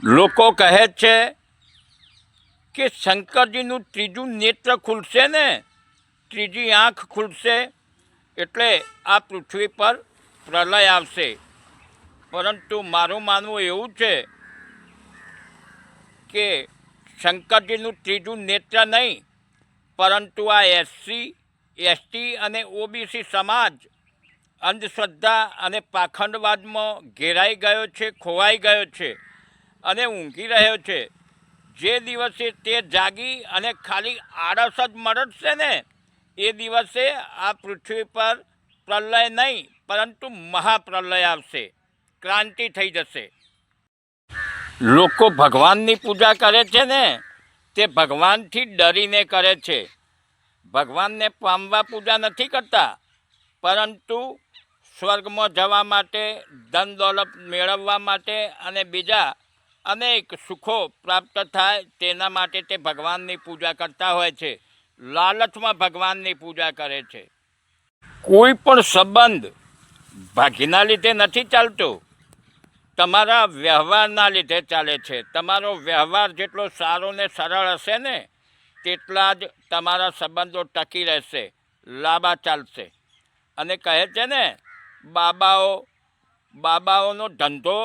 લોકો કહે છે કે શંકરજીનું ત્રીજું નેત્ર ખુલશે ને, ત્રીજી આંખ ખુલશે એટલે આ પૃથ્વી પર પ્રલય આવશે. પરંતુ મારું માનવું એવું છે કે શંકરજીનું ત્રીજું નેત્ર નહીં, પરંતુ આ એસટી અને ઓબીસી સમાજ અંધશ્રદ્ધા અને પાખંડવાદમાં ઘેરાઈ ગયો છે, ખોવાઈ ગયો છે અને ઊંઘી રહ્યો છે. જે દિવસે તે જાગી અને ખાલી આળસ જ મરડશે ને, એ દિવસે આ પૃથ્વી પર પ્રલય નહીં પરંતુ મહાપ્રલય આવશે, ક્રાંતિ થઈ જશે. લોકો ભગવાનની પૂજા કરે છે ને, તે ભગવાનથી ડરીને કરે છે. ભગવાનને પામવા પૂજા નથી કરતા, પરંતુ સ્વર્ગમાં જવા માટે, ધન દોલત મેળવવા માટે અને બીજા અનેક સુખો પ્રાપ્ત થાય તેના માટે તે ભગવાનની પૂજા કરતા હોય છે. લાલચમાં ભગવાનની પૂજા કરે છે. કોઈ પણ સંબંધ ભાગ્યના લીધે નથી ચાલતો, તમારા વ્યવહારના લીધે ચાલે છે. તમારો વ્યવહાર જેટલો સારો ને સરળ હશે ને, તેટલા જ તમારા સંબંધો ટકી રહેશે, લાંબા ચાલશે. અને કહે છે ને, બાબાઓનો ધંધો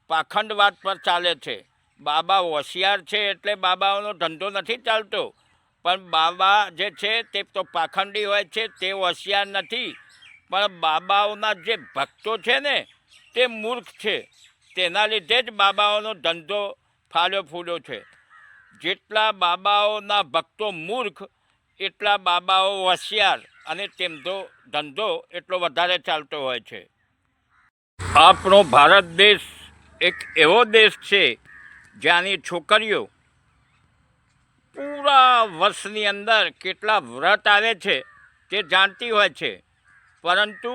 પાખંડવાદ પર ચાલે છે. બાબા હોશિયાર છે એટલે બાબાઓનો ધંધો નથી ચાલતો, પણ બાબા જે છે તે તો પાખંડી હોય છે, તે હોશિયાર નથી. પણ બાબાઓના જે ભક્તો છે ને, તે મૂર્ખ છે. તેના લીધે જ બાબાઓનો ધંધો ફાલ્યો ફૂલ્યો છે. જેટલા બાબાઓના ભક્તો મૂર્ખ, એટલા બાબાઓ હોશિયાર અને તેમનો ધંધો એટલો વધારે ચાલતો હોય છે. આપણો ભારત દેશ એક એવો દેશ છે જ્યાંની છોકરીઓ પૂરા વર્ષની અંદર કેટલા વ્રત આવે છે તે જાણતી હોય છે, પરંતુ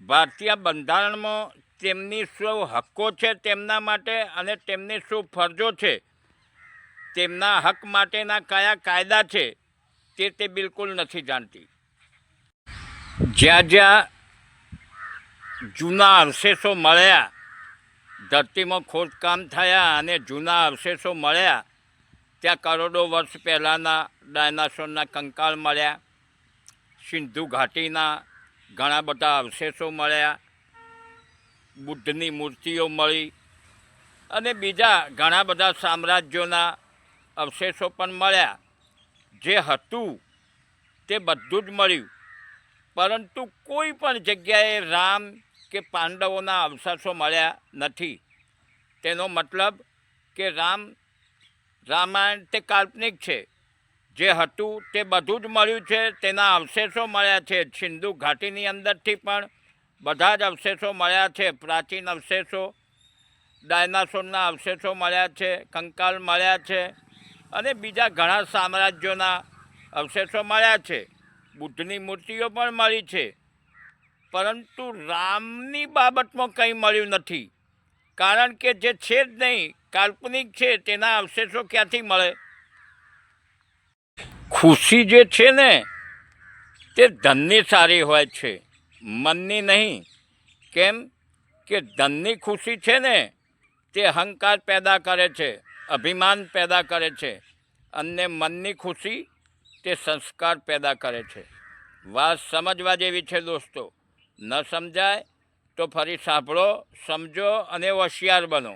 ભારતીય બંધારણમાં તેમની શું હક્કો છે તેમના માટે અને તેમની શું ફરજો છે, તેમના હક માટેના કયા કાયદા છે તે બિલકુલ નથી જાણતી. જ્યાં જ્યાં જૂના અવશેષો મળ્યા, ધરતીમાં ખોદકામ થયા અને જૂના અવશેષો મળ્યા, ત્યાં કરોડો વર્ષ પહેલાંના ડાયનાસોરના કંકાળ મળ્યા, સિંધુ ઘાટીના ઘણા બધા અવશેષો મળ્યા, બુદ્ધની મૂર્તિઓ મળી અને બીજા ઘણા બધા સામ્રાજ્યોના અવશેષો પણ મળ્યા. જે હતું તે બધું જ મળ્યું, પરંતુ કોઈ પણ જગ્યાએ રામ કે પાંડવોના અવશેષો મળ્યા નથી. તેનો મતલબ કે રામાયણ તે કાલ્પનિક છે. જે હતું તે બધું જ મળ્યું છે, તેના અવશેષો મળ્યા છે. સિંધુ ઘાટીની અંદરથી પણ બધા જ અવશેષો મળ્યા છે. પ્રાચીન અવશેષો, ડાયનાસોરના અવશેષો મળ્યા છે, કંકાલ મળ્યા છે અને બીજા ઘણા સામ્રાજ્યોના અવશેષો મળ્યા છે. બુદ્ધની મૂર્તિઓ પણ મળી છે, પરંતુ રામની બાબતમાં કંઈ મળ્યું નથી. કારણ કે જે છે જ નહીં, કાલ્પનિક છે, તેના અવશેષો ક્યાંથી મળે? ખુશી જે છે ને, તે ધનની સારી હોય છે, મનની નહીં. કેમ કે ધનની ખુશી છે ને, તે અહંકાર પેદા કરે છે, અભિમાન પેદા કરે છે, અને મનની ખુશી તે સંસ્કાર પેદા કરે છે. વાત સમજવા જેવી છે દોસ્તો. ન સમજાય તો ફરી સાંભળો, સમજો અને હોશિયાર બનો.